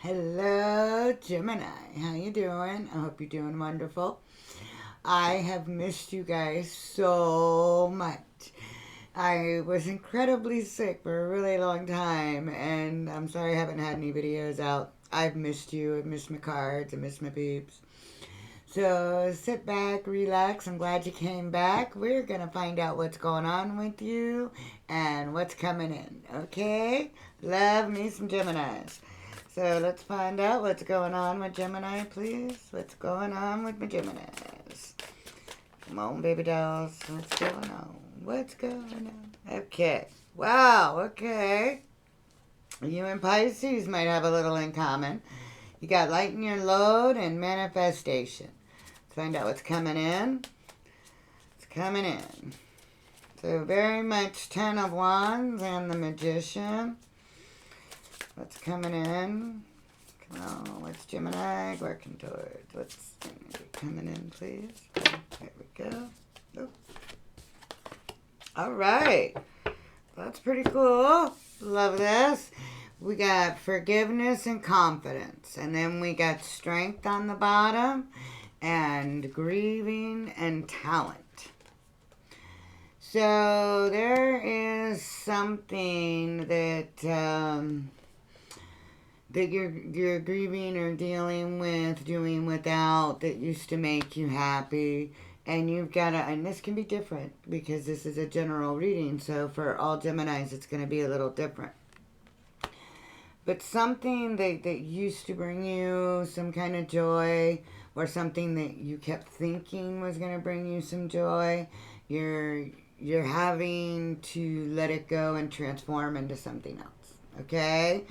Hello, Gemini. How you doing? I hope you're doing wonderful. I have missed you guys so much. I was incredibly sick for a really long time, and I'm sorry I haven't had any videos out. I've missed you. I've missed my cards. I missed my peeps. So sit back, relax. I'm glad you came back. We're going to find out what's going on with you and what's coming in. Okay? Love me some Geminis. So let's find out what's going on with Gemini, please. What's going on with my Geminis? Come on, baby dolls. What's going on? What's going on? Okay. Wow, okay. You and Pisces might have a little in common. You got lighten your load and manifestation. Let's find out what's coming in. It's coming in. So very much Ten of Wands and the Magician. What's coming in? Come on, what's Gemini working towards? What's coming in, please? There we go. Oh. All right. That's pretty cool. Love this. We got forgiveness and confidence. And then we got strength on the bottom and grieving and talent. So there is something that that you're grieving or dealing with, doing without, that used to make you happy. And you've got to, and this can be different because this is a general reading. So for all Geminis, it's going to be a little different. But something that used to bring you some kind of joy, or something that you kept thinking was going to bring you some joy, you're having to let it go and transform into something else. Okay?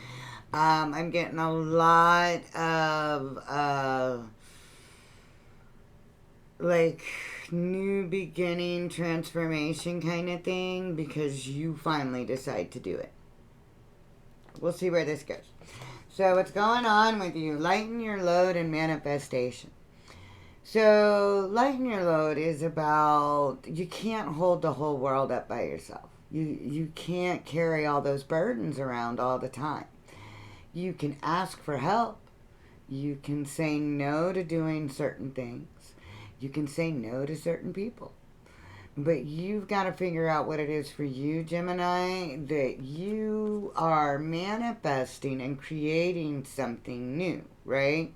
I'm getting a lot of like new beginning, transformation kind of thing, because you finally decide to do it. We'll see where this goes. So what's going on with you? Lighten your load and manifestation. So lighten your load is about, you can't hold the whole world up by yourself. You can't carry all those burdens around all the time. You can ask for help. You can say no to doing certain things. You can say no to certain people. But you've got to figure out what it is for you, Gemini, that you are manifesting and creating something new, right?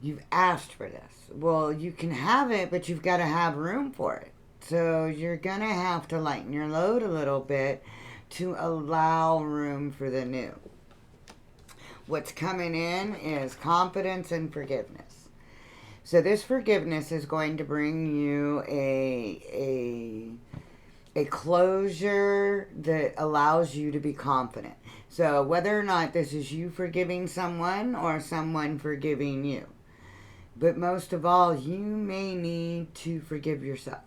You've asked for this. Well, you can have it, but you've got to have room for it. So you're going to have to lighten your load a little bit to allow room for the new. What's coming in is confidence and forgiveness. So this forgiveness is going to bring you a closure that allows you to be confident. So whether or not this is you forgiving someone or someone forgiving you. But most of all, you may need to forgive yourself.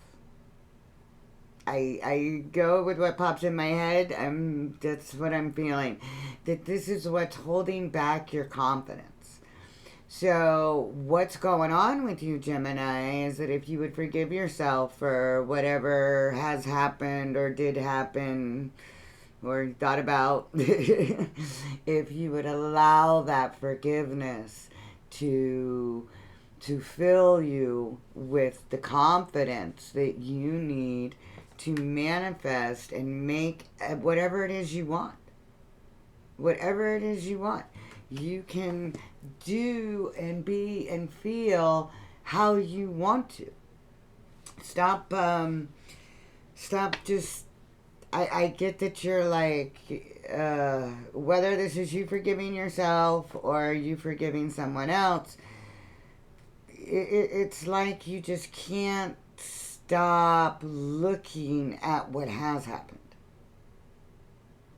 I go with what pops in my head. That's what I'm feeling. That this is what's holding back your confidence. So what's going on with you, Gemini, is that if you would forgive yourself for whatever has happened or did happen or thought about, if you would allow that forgiveness to fill you with the confidence that you need to manifest and make whatever it is you want. Whatever it is you want. You can do and be and feel how you want to. Stop just, I get that you're like, whether this is you forgiving yourself or you forgiving someone else, it's like you just can't stop looking at what has happened.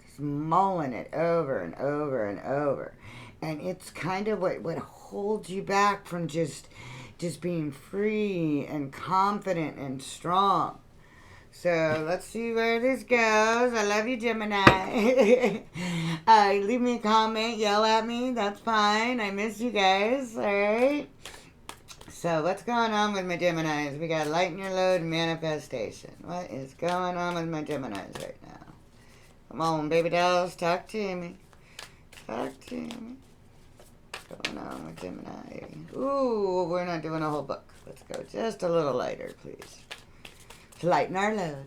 Just mulling it over and over and over. And it's kind of what holds you back from just being free and confident and strong. So let's see where this goes. I love you, Gemini. Leave me a comment, yell at me. That's fine. I miss you guys. All right. So what's going on with my Geminis? We got lighten your load and manifestation. What is going on with my Geminis right now? Come on, baby dolls, talk to me. Talk to me. going on with Gemini? Ooh, we're not doing a whole book. Let's go just a little lighter, please. To lighten our load.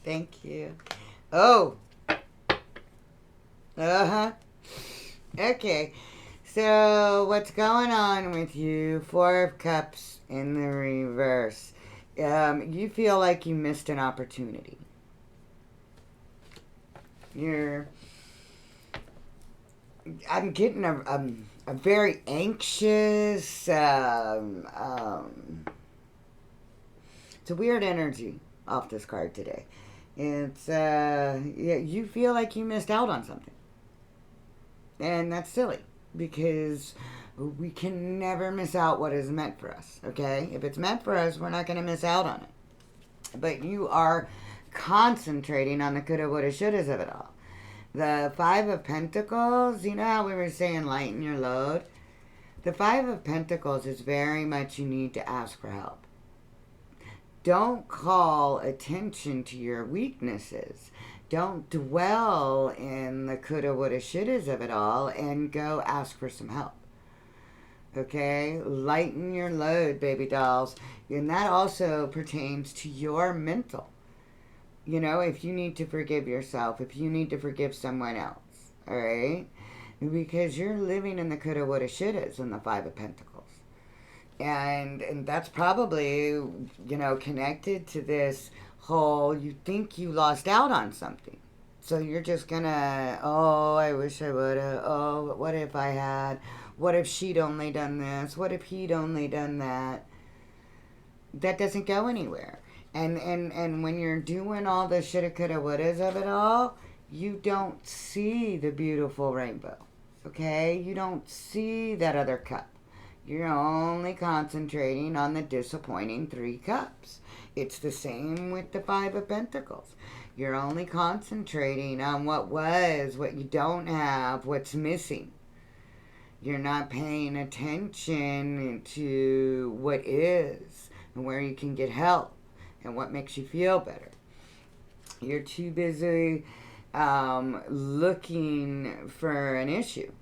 Thank you. Oh. Uh-huh. Okay. So, what's going on with you? Four of Cups in the reverse. You feel like you missed an opportunity. I'm getting a very anxious, it's a weird energy off this card today. It's, you feel like you missed out on something. And that's silly, because we can never miss out what is meant for us, okay? If it's meant for us, we're not going to miss out on it. But you are concentrating on the coulda, woulda, shouldas of it all. The Five of Pentacles, you know how we were saying lighten your load? The Five of Pentacles is very much you need to ask for help. Don't call attention to your weaknesses. Don't dwell in the coulda, woulda, shouldas of it all, and go ask for some help. Okay? Lighten your load, baby dolls. And that also pertains to your mental. You know, if you need to forgive yourself, if you need to forgive someone else, all right? Because you're living in the coulda, woulda, shouldas in the Five of Pentacles. And that's probably, you know, connected to this whole, you think you lost out on something. So you're just gonna, oh, I wish I would've, oh, what if I had, what if she'd only done this, what if he'd only done that? That doesn't go anywhere. And when you're doing all the shoulda, coulda, wouldas of it all, you don't see the beautiful rainbow, okay? You don't see that other cup. You're only concentrating on the disappointing Three Cups. It's the same with the Five of Pentacles. You're only concentrating on what was, what you don't have, what's missing. You're not paying attention to what is and where you can get help and what makes you feel better. You're too busy looking for an issue,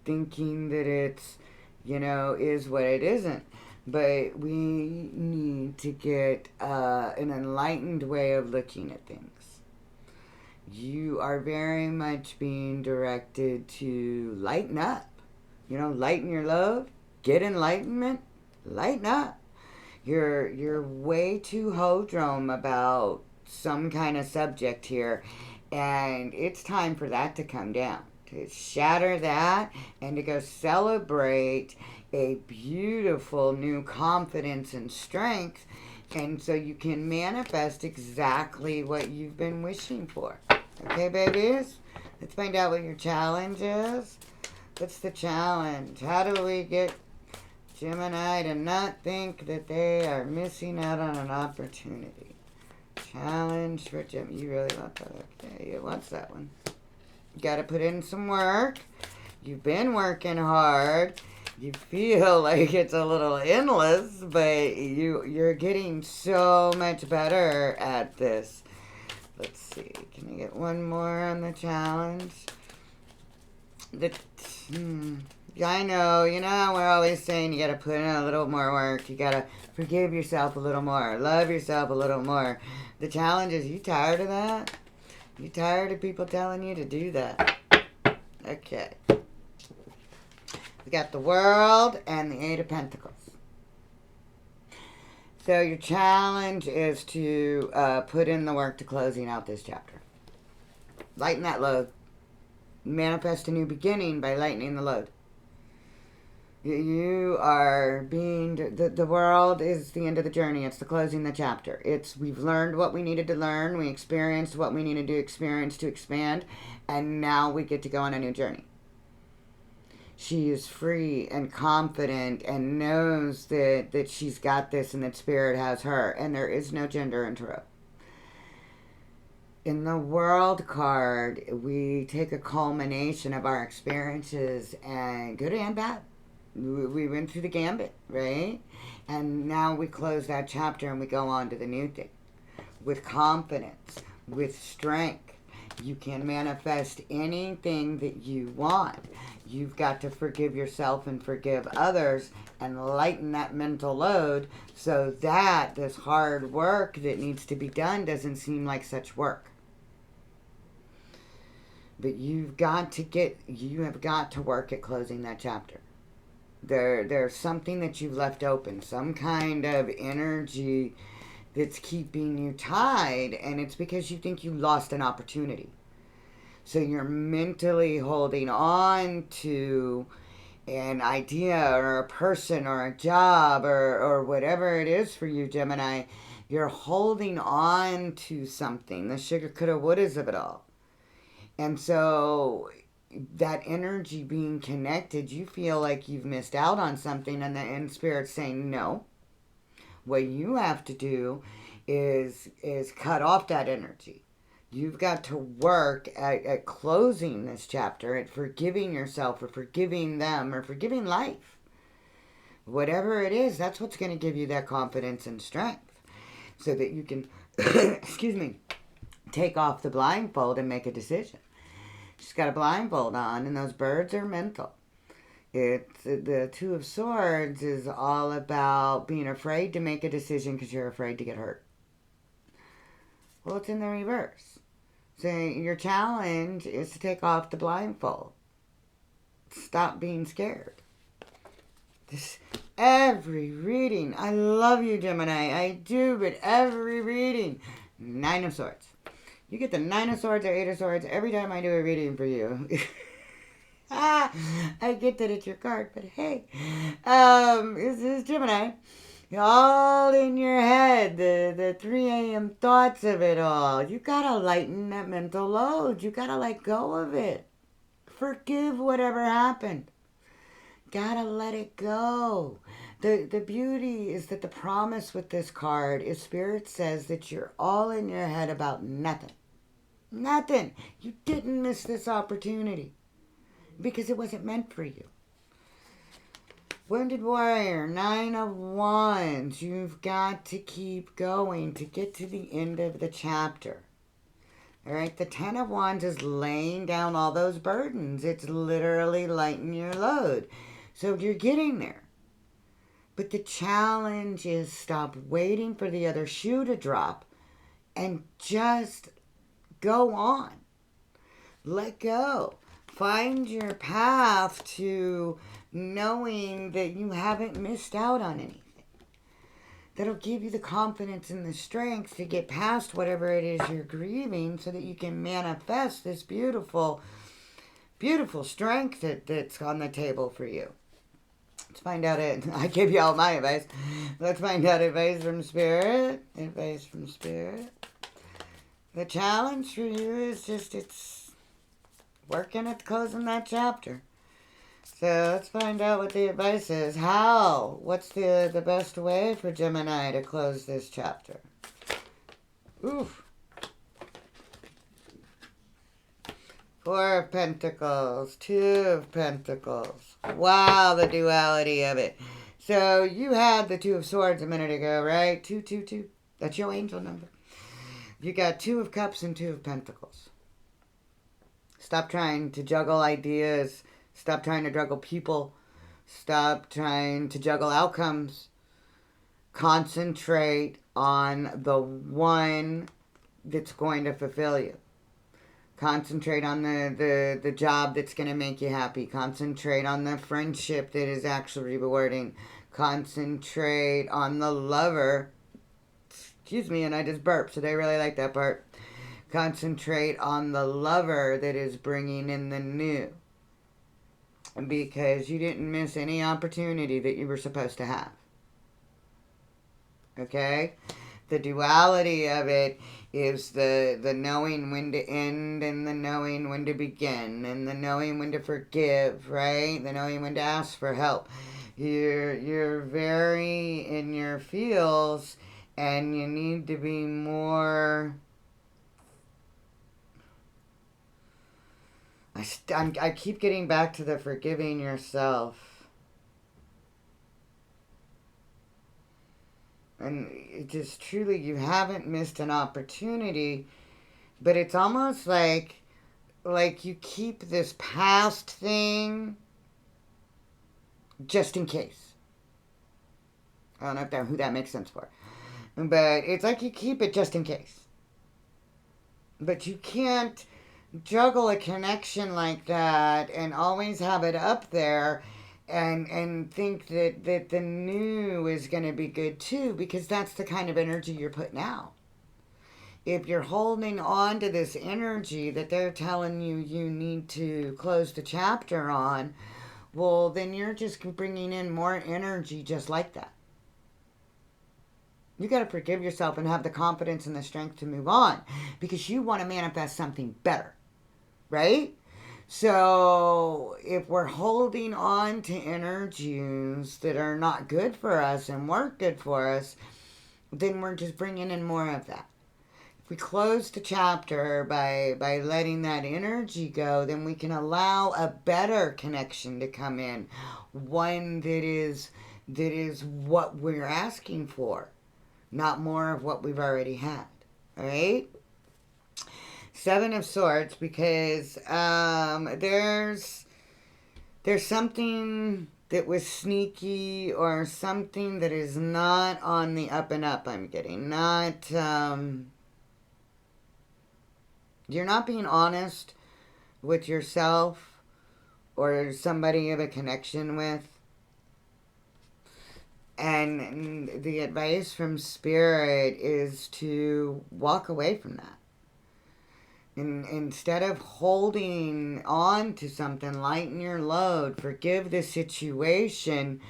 thinking that it's, you know, is what it isn't. But we need to get an enlightened way of looking at things. You are very much being directed to lighten up. You know, lighten your load, get enlightenment, lighten up. You're way too hodrum about some kind of subject here, and it's time for that to come down. To shatter that and to go celebrate a beautiful new confidence and strength, and so you can manifest exactly what you've been wishing for. Okay, babies? Let's find out what your challenge is. What's the challenge? How do we get Gemini to not think that they are missing out on an opportunity? Challenge for Gemini. You really want that? Okay, you want that one. You got to put in some work. You've been working hard. You feel like it's a little endless, but you're getting so much better at this. Let's see. Can I get one more on the challenge? I know. You know how we're always saying you got to put in a little more work. You got to forgive yourself a little more. Love yourself a little more. The challenge is, you tired of that? You tired of people telling you to do that? Okay. We got the World and the Eight of Pentacles. So your challenge is to put in the work to closing out this chapter. Lighten that load. Manifest a new beginning by lightening the load. You are being, the world is the end of the journey. It's the closing the chapter. We've learned what we needed to learn. We experienced what we needed to experience to expand. And now we get to go on a new journey. She is free and confident and knows that she's got this and that Spirit has her. And there is no gender in Tarot. In the World card, we take a culmination of our experiences, and good and bad. We went through the gambit, right? And now we close that chapter and we go on to the new thing. With confidence, with strength, You can manifest anything that you want. You've got to forgive yourself and forgive others and lighten that mental load so that this hard work that needs to be done doesn't seem like such work. But you have got to work at closing that chapter. There's something that you've left open, some kind of energy that's keeping you tied, and it's because you think you lost an opportunity. So you're mentally holding on to an idea or a person or a job or whatever it is for you, Gemini. You're holding on to something, the shoulda, coulda, wouldas of it all. And so that energy being connected, you feel like you've missed out on something, and Spirit's saying no. What you have to do is cut off that energy. You've got to work at closing this chapter, at forgiving yourself or forgiving them or forgiving life. Whatever it is, that's what's going to give you that confidence and strength so that you can, excuse me, take off the blindfold and make a decision. She's got a blindfold on, and those birds are mental. It's the Two of Swords is all about being afraid to make a decision because you're afraid to get hurt. Well, it's in the reverse. So your challenge is to take off the blindfold. Stop being scared. Every reading, I love you, Gemini. I do, but every reading, Nine of Swords. You get the Nine of Swords or Eight of Swords every time I do a reading for you. I get that it's your card, but hey, this is Gemini. All in your head, the 3 a.m. thoughts of it all. You gotta lighten that mental load. You gotta let go of it. Forgive whatever happened. Gotta let it go. The beauty is that the promise with this card is Spirit says that you're all in your head about nothing. Nothing. You didn't miss this opportunity because it wasn't meant for you. Wounded Warrior, 9 of Wands. You've got to keep going to get to the end of the chapter. All right, the 10 of Wands is laying down all those burdens. It's literally lightening your load. So you're getting there. But the challenge is stop waiting for the other shoe to drop and just go on. Let go. Find your path to knowing that you haven't missed out on anything. That'll give you the confidence and the strength to get past whatever it is you're grieving so that you can manifest this beautiful, beautiful strength that's on the table for you. Let's find out it. I gave you all my advice. Let's find out advice from Spirit. Advice from Spirit. The challenge for you is just it's working at closing that chapter. So let's find out what the advice is. How? What's the best way for Gemini to close this chapter? Oof. 4 of Pentacles, 2 of Pentacles. Wow, the duality of it. So you had the 2 of Swords a minute ago, right? 222. That's your angel number. You got 2 of Cups and 2 of Pentacles. Stop trying to juggle ideas. Stop trying to juggle people. Stop trying to juggle outcomes. Concentrate on the one that's going to fulfill you. Concentrate on the job that's going to make you happy. Concentrate on the friendship that is actually rewarding. Concentrate on the lover. Excuse me, and I just burped, so they really like that part. Concentrate on the lover that is bringing in the new. Because you didn't miss any opportunity that you were supposed to have. Okay? The duality of it is the knowing when to end and the knowing when to begin and the knowing when to forgive, right? The knowing when to ask for help. You're very in your feels and you need to be more... I keep getting back to the forgiving yourself. And it just truly, you haven't missed an opportunity But it's almost like you keep this past thing just in case. I don't know who that makes sense for. But it's like you keep it just in case. But you can't juggle a connection like that and always have it up there and think that the new is going to be good too, because that's the kind of energy you're putting out. If you're holding on to this energy that they're telling you you need to close the chapter on, well, then you're just bringing in more energy just like that. You got to forgive yourself and have the confidence and the strength to move on, because you want to manifest something better, right? So if we're holding on to energies that are not good for us and weren't good for us, then we're just bringing in more of that. If we close the chapter by letting that energy go, then we can allow a better connection to come in, one that is what we're asking for, not more of what we've already had. All right? Seven of Swords, because there's something that was sneaky or something that is not on the up and up. I'm getting not. You're not being honest with yourself or somebody you have a connection with. And the advice from Spirit is to walk away from that. And instead of holding on to something, lighten your load, forgive the situation,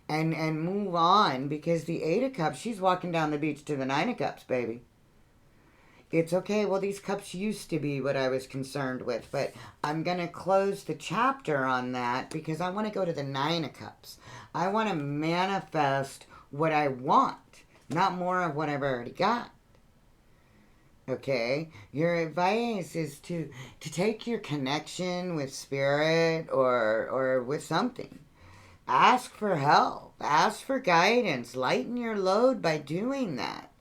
and move on. Because the Eight of Cups, she's walking down the beach to the Nine of Cups, baby. It's okay, well, these cups used to be what I was concerned with, but I'm going to close the chapter on that because I want to go to the Nine of Cups. I want to manifest what I want, not more of what I've already got. Okay? Your advice is to take your connection with Spirit or with something. Ask for help. Ask for guidance. Lighten your load by doing that.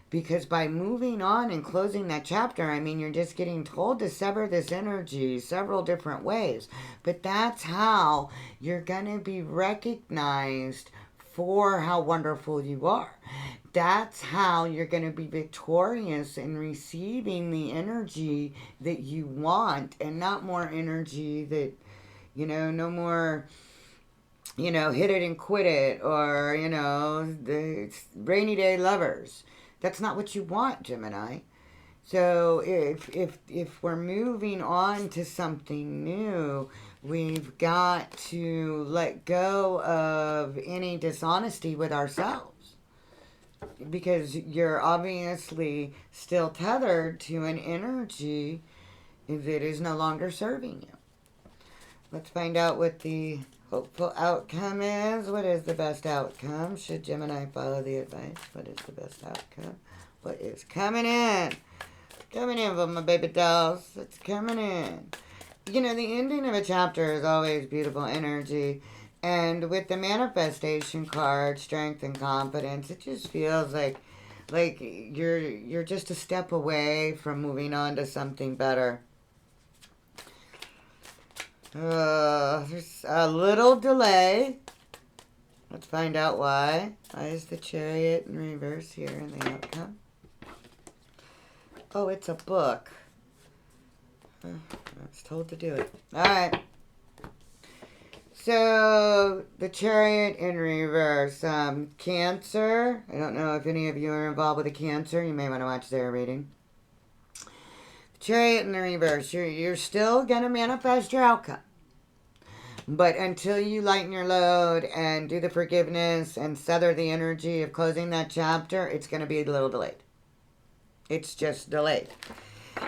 Because by moving on and closing that chapter, I mean, you're just getting told to sever this energy several different ways. But that's how you're going to be recognized for how wonderful you are. That's how you're going to be victorious in receiving the energy that you want, and not more energy that, no more, hit it and quit it, or, the rainy day lovers. That's not what you want, Gemini. So if we're moving on to something new, we've got to let go of any dishonesty with ourselves. Because you're obviously still tethered to an energy that is no longer serving you. Let's find out what the hopeful outcome is. What is the best outcome? Should Gemini follow the advice? What is the best outcome? What is coming in? Coming in for my baby dolls. It's coming in. The ending of a chapter is always beautiful energy. And with the manifestation card, strength and confidence, it just feels like you're just a step away from moving on to something better. There's a little delay. Let's find out why. Why is the Chariot in reverse here in the outcome? Oh, it's a book. I was told to do it. Alright. So, the Chariot in reverse. Cancer. I don't know if any of you are involved with a Cancer. You may want to watch their reading. Chariot in the reverse. You're still going to manifest your outcome. But until you lighten your load and do the forgiveness and sever the energy of closing that chapter, it's going to be a little delayed. It's just delayed.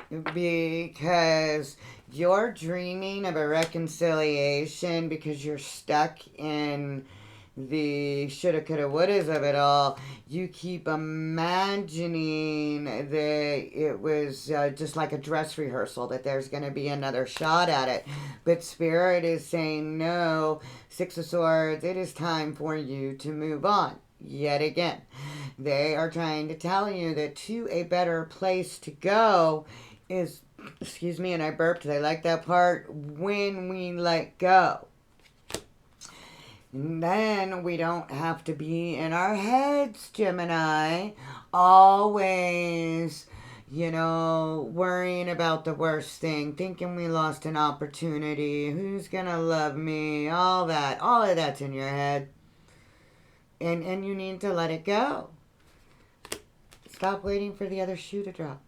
Because you're dreaming of a reconciliation because you're stuck in the shoulda, coulda, wouldas of it all. You keep imagining that it was just like a dress rehearsal, that there's going to be another shot at it. But Spirit is saying, no, Six of Swords, it is time for you to move on. yet again. They are trying to tell you that to a better place to go is, excuse me, and I burped, I like that part, when we let go. And then we don't have to be in our heads, Gemini, always, worrying about the worst thing, thinking we lost an opportunity, who's gonna love me, all of that's in your head. And you need to let it go. Stop waiting for the other shoe to drop.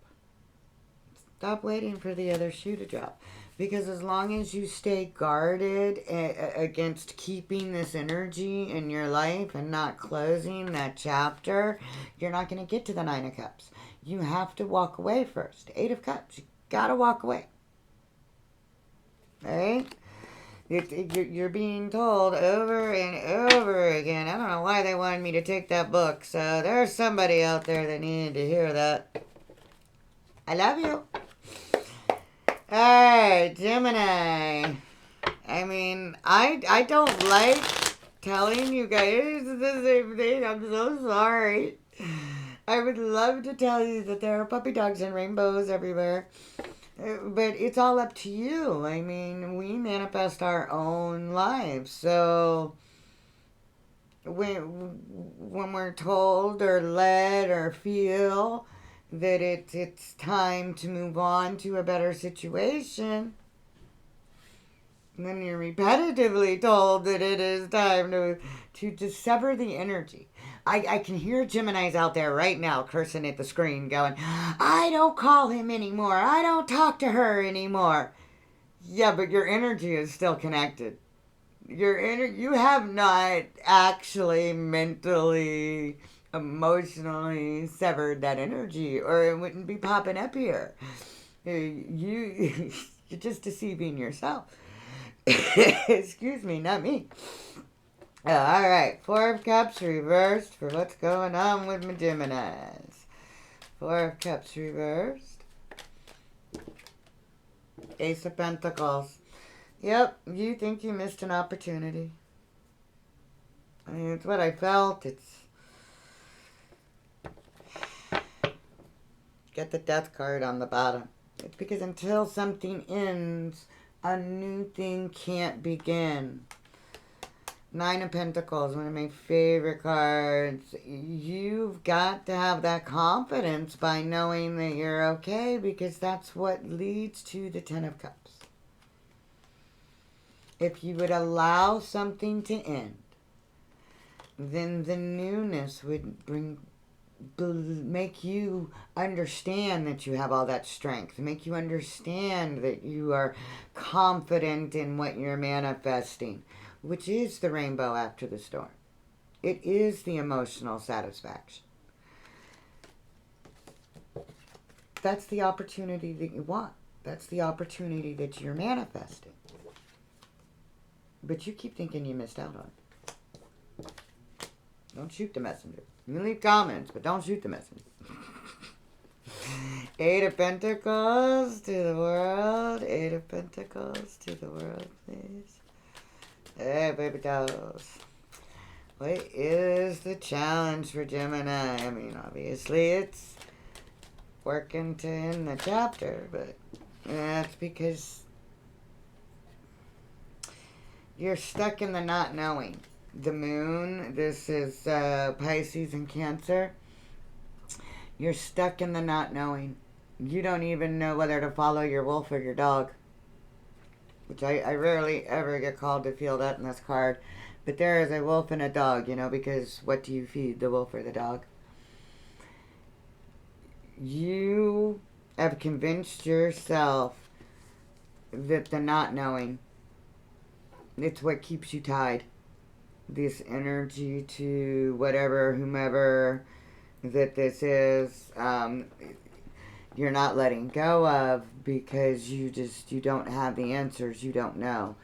Stop waiting for the other shoe to drop. Because as long as you stay guarded against keeping this energy in your life and not closing that chapter, you're not going to get to the Nine of Cups. You have to walk away first. Eight of Cups. You got to walk away. All right? You're being told over and over again. I don't know why they wanted me to take that book. So there's somebody out there that needed to hear that. I love you. Alright, Gemini. I mean, I don't like telling you guys the same thing. I'm so sorry. I would love to tell you that there are puppy dogs and rainbows everywhere. But it's all up to you. I mean, we manifest our own lives. So when we're told or led or feel that it's time to move on to a better situation, and then you're repetitively told that it is time to sever the energy. I can hear Geminis out there right now cursing at the screen going, I don't call him anymore. I don't talk to her anymore. Yeah, but your energy is still connected. You have not actually mentally, emotionally severed that energy, or it wouldn't be popping up here. You're just deceiving yourself. Excuse me, not me. All right, Four of Cups reversed for what's going on with my Geminis. Four of Cups reversed. Ace of Pentacles. Yep, you think you missed an opportunity. I mean, it's what I felt. It's... Get the Death card on the bottom. It's because until something ends, a new thing can't begin. Nine of Pentacles, one of my favorite cards. You've got to have that confidence by knowing that you're okay, because that's what leads to the Ten of Cups. If you would allow something to end, then the newness would make you understand that you have all that strength, make you understand that you are confident in what you're manifesting, which is the rainbow after the storm. It is the emotional satisfaction. That's the opportunity that you want. That's the opportunity that you're manifesting. But you keep thinking you missed out on it. Don't shoot the messenger. You can leave comments, but don't shoot the messenger. Eight of Pentacles to the world. Eight of Pentacles to the world, please. Hey, Babydolls. What is the challenge for Gemini? I mean, obviously it's working to end the chapter, but that's because you're stuck in the not knowing. The moon, this is Pisces and Cancer. You're stuck in the not knowing. You don't even know whether to follow your wolf or your dog. Which I rarely ever get called to feel that in this card. But there is a wolf and a dog, because what do you feed, the wolf or the dog? You have convinced yourself that the not knowing, it's what keeps you tied. This energy to whatever, whomever that this is, you're not letting go of because you don't have the answers. You don't know.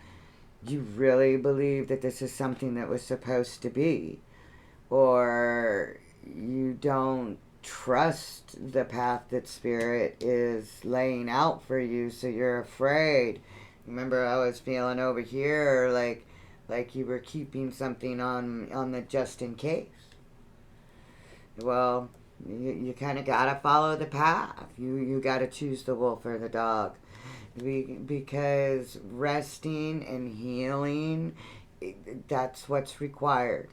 You really believe that this is something that was supposed to be, or you don't trust the path that Spirit is laying out for you, so you're afraid. Remember, I was feeling over here like you were keeping something on the just in case. Well, you kind of got to follow the path. You got to choose the wolf or the dog. Because resting and healing, that's what's required.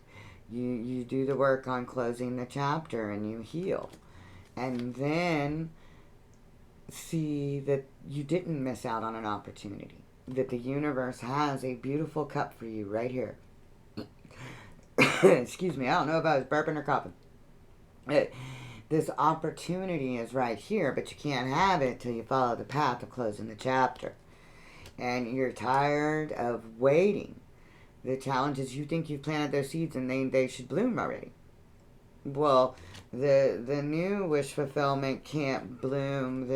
You do the work on closing the chapter and you heal. And then see that you didn't miss out on an opportunity. That the universe has a beautiful cup for you right here. Excuse me, I don't know if I was burping or coughing. This opportunity is right here, but you can't have it till you follow the path of closing the chapter. And you're tired of waiting. The challenge is you think you've planted those seeds and they should bloom already. Well, the new wish fulfillment can't bloom.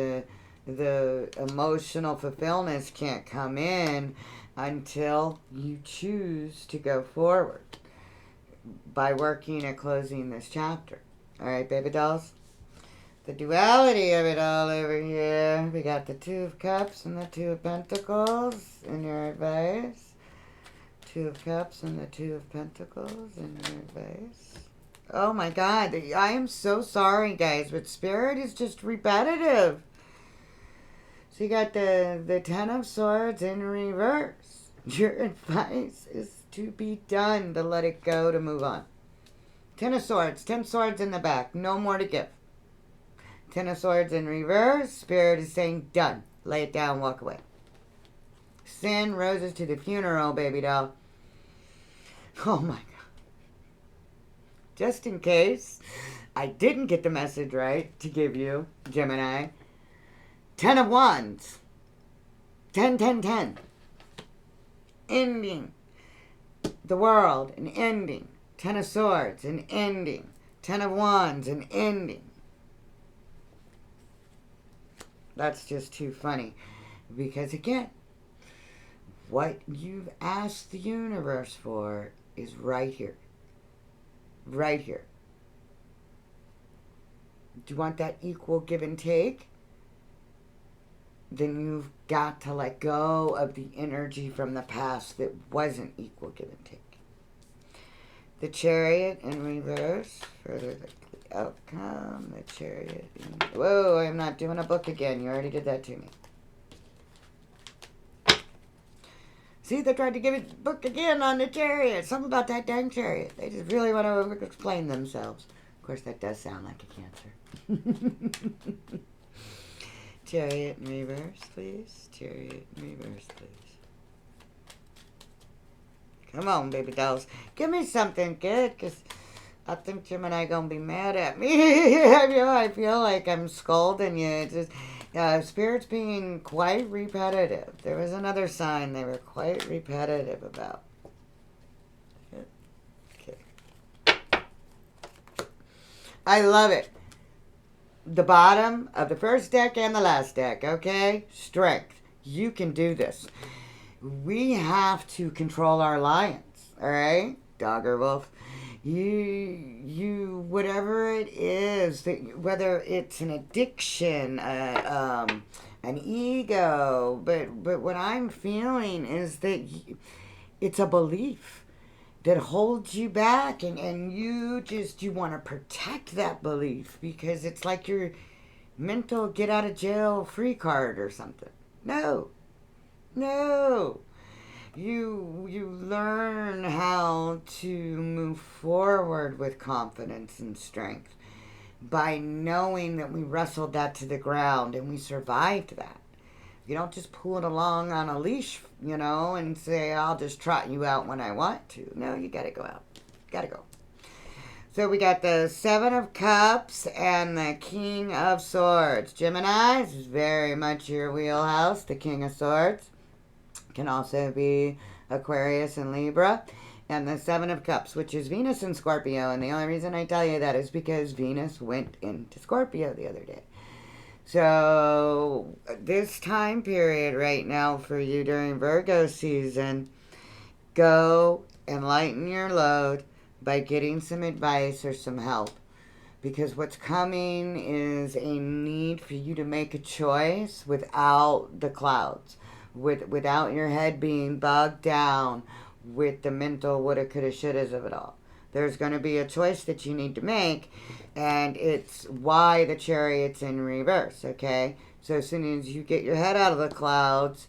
The emotional fulfillment can't come in until you choose to go forward by working at closing this chapter. All right, baby dolls? The duality of it all over here. We got the Two of Cups and the Two of Pentacles in your advice. Two of Cups and the Two of Pentacles in your advice. Oh my God, I am so sorry, guys, but Spirit is just repetitive. So you got the Ten of Swords in reverse. Your advice is to be done, to let it go, to move on. Ten of Swords, 10 swords in the back, no more to give. Ten of Swords in reverse, Spirit is saying done. Lay it down, walk away. Send roses to the funeral, baby doll. Oh my God. Just in case I didn't get the message right to give you, Gemini. 10 of Wands. 10, 10, 10. Ending the world, an ending. 10 of Swords, an ending. 10 of Wands, an ending. That's just too funny. Because again, what you've asked the universe for is right here. Right here. Do you want that equal give and take? Then you've got to let go of the energy from the past that wasn't equal give and take. The Chariot in reverse. Further the outcome. The Chariot in... Whoa, I'm not doing a book again. You already did that to me. See, they tried to give it a book again on the Chariot. Something about that dang Chariot. They just really want to explain themselves. Of course, that does sound like a Cancer. Chariot in reverse, please. Chariot in reverse, please. Come on, baby dolls. Give me something good, because I think Gemini going to be mad at me. I feel like I'm scolding you. It's just... Spirit's being quite repetitive. There was another sign they were quite repetitive about. Okay. I love it. The bottom of the first deck and the last deck, okay? Strength. You can do this. We have to control our lions, all right? Dog or wolf. You whatever it is, that whether it's an addiction, an ego, but what I'm feeling is that it's a belief that holds you back, and you want to protect that belief because it's like your mental get out of jail free card or something. No. You learn how to move forward with confidence and strength by knowing that we wrestled that to the ground and we survived that. You don't just pull it along on a leash, and say, I'll just trot you out when I want to. No, you gotta go out. Gotta go. So we got the Seven of Cups and the King of Swords. Gemini, this is very much your wheelhouse, the King of Swords. Can also be Aquarius and Libra. And the Seven of Cups, which is Venus and Scorpio. And the only reason I tell you that is because Venus went into Scorpio the other day. So this time period right now for you during Virgo season, go and lighten your load by getting some advice or some help. Because what's coming is a need for you to make a choice without the clouds. Without your head being bogged down with the mental woulda, coulda, shouldas of it all. There's going to be a choice that you need to make, and it's why the Chariot's in reverse, okay? So as soon as you get your head out of the clouds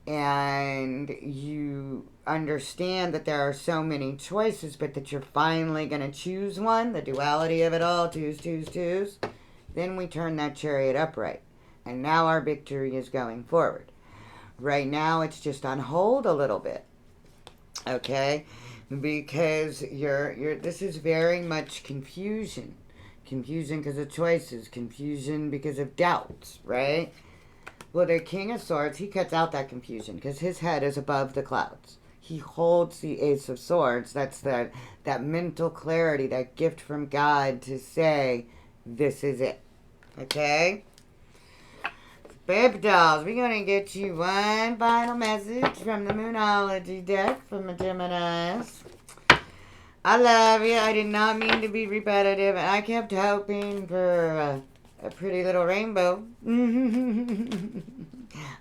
and you understand that there are so many choices, but that you're finally going to choose one, the duality of it all, twos, then we turn that Chariot upright. And now our victory is going forward. Right now, it's just on hold a little bit, okay? Because this is very much confusion. Confusion because of choices. Confusion because of doubts, right? Well, the King of Swords, he cuts out that confusion because his head is above the clouds. He holds the Ace of Swords. That's that mental clarity, that gift from God to say, this is it. Okay? Babydolls, we're going to get you one final message from the Moonology deck from the Geminis. I love you. I did not mean to be repetitive, and I kept hoping for a pretty little rainbow.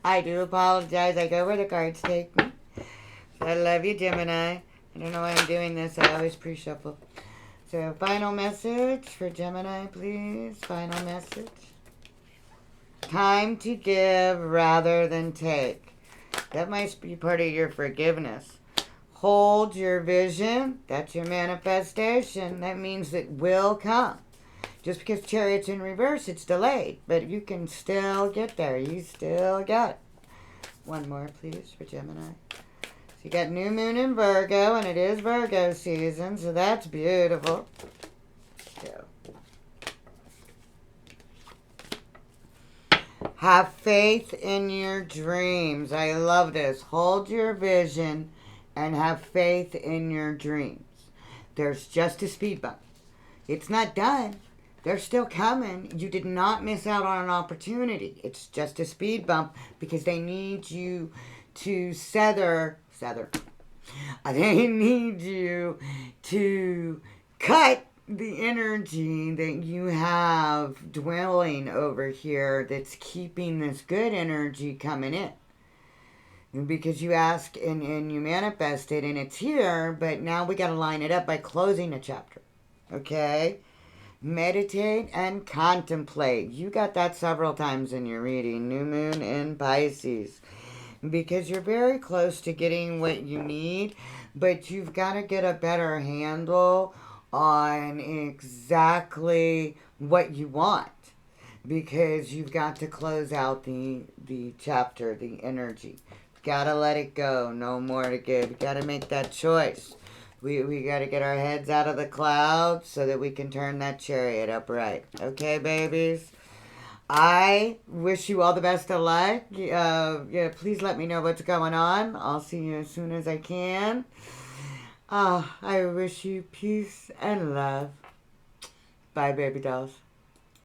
I do apologize. I go where the cards take me. I love you, Gemini. I don't know why I'm doing this. I always pre-shuffle. So, final message for Gemini, please. Final message. Time to give rather than take. That might be part of your forgiveness. Hold your vision. That's your manifestation. That means it will come. Just because Chariot's in reverse, it's delayed. But you can still get there. You still got it. One more, please, for Gemini. So you got new moon in Virgo, and it is Virgo season, so that's beautiful. So. Have faith in your dreams. I love this. Hold your vision and have faith in your dreams. There's just a speed bump. It's not done. They're still coming. You did not miss out on an opportunity. It's just a speed bump because they need you to sever. They need you to cut the energy that you have dwelling over here that's keeping this good energy coming in. Because you ask and you manifest it and it's here, but now we got to line it up by closing a chapter. Okay? Meditate and contemplate. You got that several times in your reading. New moon in Pisces. Because you're very close to getting what you need, but you've got to get a better handle on exactly what you want. Because you've got to close out the chapter, the energy. Got to let it go. No more to give. Got to make that choice. We got to get our heads out of the clouds so that we can turn that Chariot upright. Okay, babies? I wish you all the best of luck. Please let me know what's going on. I'll see you as soon as I can. I wish you peace and love. Bye, baby dolls.